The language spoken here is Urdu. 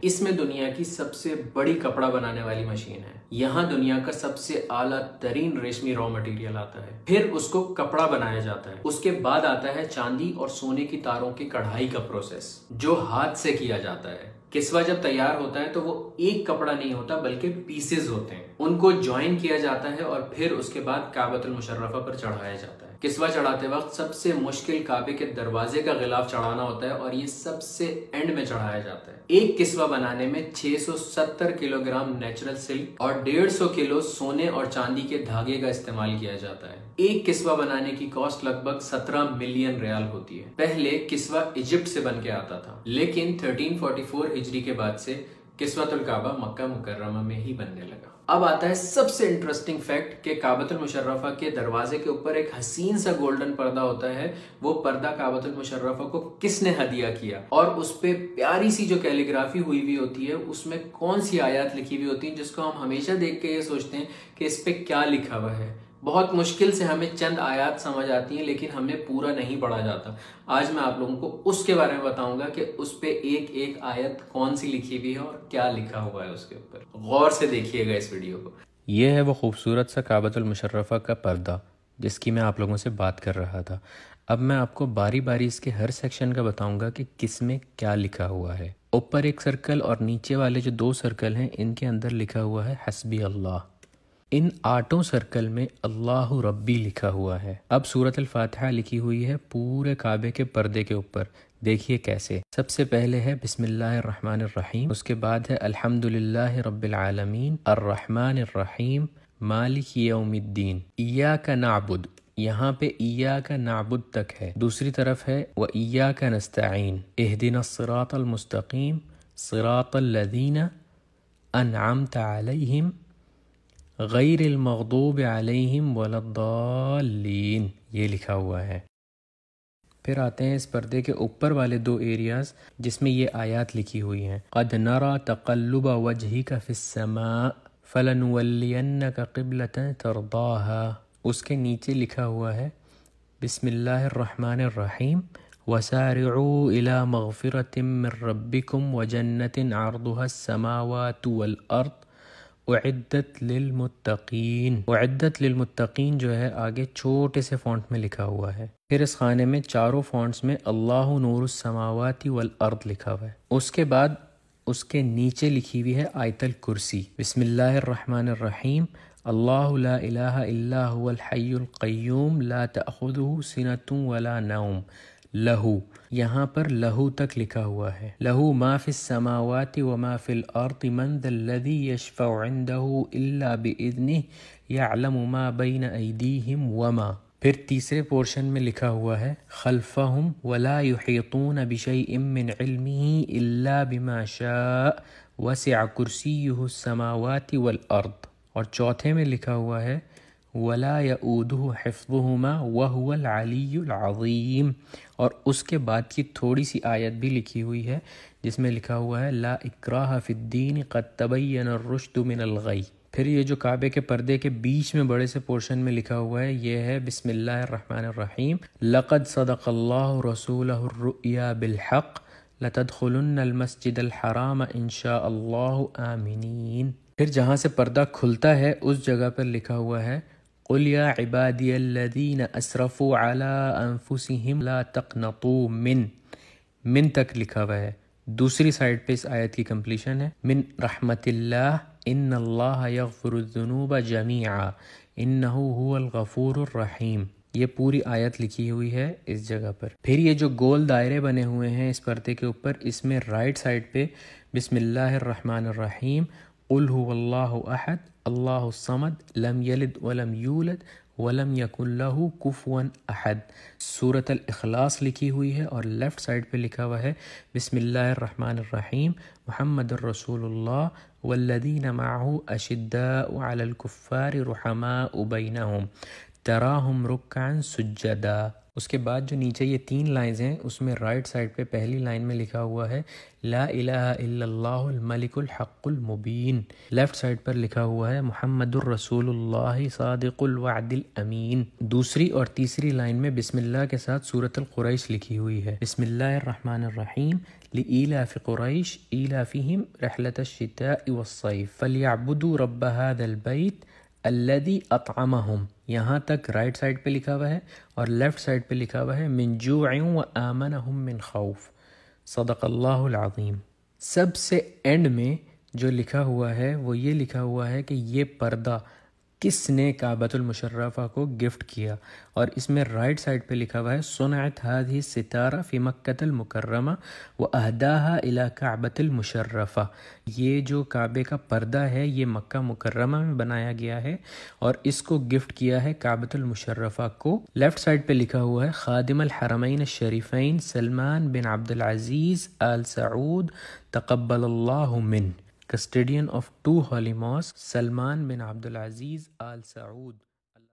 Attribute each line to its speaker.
Speaker 1: اس میں دنیا کی سب سے بڑی کپڑا بنانے والی مشین ہے۔ یہاں دنیا کا سب سے اعلیٰ ترین ریشمی را مٹیریل آتا ہے، پھر اس کو کپڑا بنایا جاتا ہے۔ اس کے بعد آتا ہے چاندی اور سونے کی تاروں کی کڑھائی کا پروسیس، جو ہاتھ سے کیا جاتا ہے۔ کسوہ جب تیار ہوتا ہے تو وہ ایک کپڑا نہیں ہوتا بلکہ پیسز ہوتے ہیں، ان کو جوائن کیا جاتا ہے اور پھر اس کے بعد کعبۃ المشرفہ پر چڑھایا جاتا ہے۔ کسوہ چڑھاتے وقت سب سے مشکل کعبے کے دروازے کا غلاف چڑھانا ہوتا ہے اور یہ سب سے اینڈ میں چڑھایا جاتا ہے۔ ایک کسوہ بنانے میں 670 کلو گرام نیچرل سلک اور 150 کلو سونے اور چاندی کے دھاگے کا استعمال کیا جاتا ہے۔ ایک کسوہ بنانے کی کاسٹ لگ بھگ 17 ملین ریال ہوتی ہے۔ پہلے کسوہ ایجپٹ سے بن کے آتا تھا، لیکن 1344 ہجری کے بعد سے کسوۃ الکعبہ مکہ مکرمہ میں ہی بننے لگا۔ اب آتا ہے سب سے انٹرسٹنگ فیکٹ کہ کعبۃ المشرفہ کے دروازے کے اوپر ایک حسین سا گولڈن پردہ ہوتا ہے۔ وہ پردہ کعبۃ المشرفہ کو کس نے ہدیہ کیا، اور اس پہ پیاری سی جو کیلیگرافی ہوئی ہوتی ہے، اس میں کون سی آیات لکھی ہوئی ہوتی ہیں جس کو ہم ہمیشہ دیکھ کے یہ سوچتے ہیں کہ اس پہ کیا لکھا ہوا ہے۔ بہت مشکل سے ہمیں چند آیات سمجھ آتی ہیں، لیکن ہمیں پورا نہیں پڑھا جاتا۔ آج میں آپ لوگوں کو اس کے بارے میں بتاؤں گا کہ اس پہ ایک ایک آیت کون سی لکھی ہوئی ہے اور کیا لکھا ہوا ہے اس کے اوپر۔ غور سے دیکھیے گا اس ویڈیو کو۔
Speaker 2: یہ ہے وہ خوبصورت سا کعبۃ المشرفہ کا پردہ جس کی میں آپ لوگوں سے بات کر رہا تھا۔ اب میں آپ کو باری باری اس کے ہر سیکشن کا بتاؤں گا کہ کس میں کیا لکھا ہوا ہے۔ اوپر ایک سرکل اور نیچے والے جو 2 سرکل ہیں، ان کے اندر لکھا ہوا ہے حسبی اللہ۔ ان 8 سرکل میں اللہ ربی لکھا ہوا ہے۔ اب سورۃ الفاتحہ لکھی ہوئی ہے پورے کعبے کے پردے کے اوپر، دیکھیے کیسے۔ سب سے پہلے ہے بسم اللہ الرحمن الرحیم، اس کے بعد ہے الحمد للہ رب العالمین الرحمن الرحیم مالک یوم الدین، ایاک نعبد، یہاں پہ ایاک نعبد تک ہے۔ دوسری طرف ہے وایاک نستعین اہدنا الصراط المستقیم صراط الذین انعمت علیہم غیر المغضوب علیہم ولا الضالین، یہ لکھا ہوا ہے۔ پھر آتے ہیں اس پردے کے اوپر والے 2 ایریاز جس میں یہ آیات لکھی ہوئی ہیں۔ قد نرى تقلب وجهك في السماء فلنولینک قبلۃ ترضاها، اس کے نیچے لکھا ہوا ہے بسم اللہ الرحمن الرحیم وسارعوا الى مغفرۃ من ربکم وجنۃ عرضها السماوات والارض اعدت للمتقین۔ اعدت للمتقین جو ہے آگے چھوٹے سے فونٹ میں لکھا ہوا ہے۔ پھر اس خانے میں چاروں فونٹس میں اللہ نور السماوات والارض لکھا ہوا ہے۔ اس کے بعد اس کے نیچے لکھی ہوئی ہے آیت الکرسی، بسم اللہ الرحمن الرحیم اللہ لا الہ الا هو الحی القیوم لا تأخذہ سنۃ ولا نوم لہو، یہاں پر لہو تک لکھا ہوا ہے۔ لہو ما فی السماوات وما فی الارض من ذا الذی یشفع عندہ الا باذنہ یعلم ما بین ایدیہم وما، پھر تیسرے پورشن میں لکھا ہوا ہے خلفہم ولا یحیطون بشیء من علمہ الا بما شاء وسع کرسیہ السماوات والارض، اور چوتھے میں لکھا ہوا ہے ولا یؤودہ حفظہما وہو العلی العظیم، اور اس کے بعد کی تھوڑی سی آیت بھی لکھی ہوئی ہے جس میں لکھا ہوا ہے لا اکراہ فی الدین قد تبین الرشد من الغی۔ پھر یہ جو کعبے کے پردے کے بیچ میں بڑے سے پورشن میں لکھا ہوا ہے یہ ہے بسم اللہ الرحمن الرحیم لقد صدق اللہ رسولہ الرؤیا بالحق لتدخلن المسجد الحرام ان شاء اللہ آمنین۔ پھر جہاں سے پردہ کھلتا ہے اس جگہ پر لکھا ہوا ہے قل یا عبادی الذین اسرفوا علی انفسہم لا تقنطوا من تک لکھا ہوا ہے۔ دوسری سائڈ پہ اس آیت کی کمپلیشن ہے من رحمت اللہ ان اللہ یغفر الذنوب جمیعا انہ هو الغفور الرحیم، یہ پوری آیت لکھی ہوئی ہے اس جگہ پر۔ پھر یہ جو گول دائرے بنے ہوئے ہیں اس پردے کے اوپر، اس میں رائٹ سائڈ پہ بسم اللہ الرحمن الرحیم قل هو اللہ احد اللہ الصمد لم یلد ولم یولد ولم یکن لہ کفوا احد، سورۃ الاخلاص لکھی ہوئی ہے، اور لیفٹ سائڈ پہ لکھا ہوا ہے بسم اللہ الرحمن الرحیم محمد الرسول اللہ والذین معہ اشداء علی الکفار رحماء بینہم تراہم رکعا سجدا۔ اس کے بعد جو نیچے یہ 3 لائنز ہیں اس میں رائٹ سائڈ پہ پہلی لائن میں لکھا ہوا ہے لا الہ الا اللہ الملک الحق المبین، لیفٹ سائڈ پر لکھا ہوا ہے محمد الرسول اللہ صادق الوعد الامین۔ دوسری اور تیسری لائن میں بسم اللہ کے ساتھ سورۃ القریش لکھی ہوئی ہے بسم اللہ الرحمن الرحیم لإيلاف قريش إيلافهم رحلة الشتاء والصيف فليعبدوا رب هذا البيت الذي أطعمهم. یہاں تک رائٹ سائڈ پہ لکھا ہوا ہے اور لیفٹ سائڈ پہ لکھا ہوا ہے من جوع وآمنهم من خوف. صدق اللہ العظیم. سب سے اینڈ میں جو لکھا ہوا ہے وہ یہ لکھا ہوا ہے کہ یہ پردہ کس نے کعبۃ المشرفہ کو گفٹ کیا، اور اس میں رائٹ سائڈ پہ لکھا ہوا ہے صنعت هذه الستارہ فی مکۃ المکرمہ واہداها الی کعبۃ المشرفہ. یہ جو کعبے کا پردہ ہے یہ مکہ مکرمہ میں بنایا گیا ہے اور اس کو گفٹ کیا ہے کعبۃ المشرفہ کو. لیفٹ سائڈ پہ لکھا ہوا ہے خادم الحرمین الشریفین سلمان بن عبد العزیز آل سعود تقبل اللہ من. Custodian of two holy mosques, Salman bin Abdul Aziz Al Saud.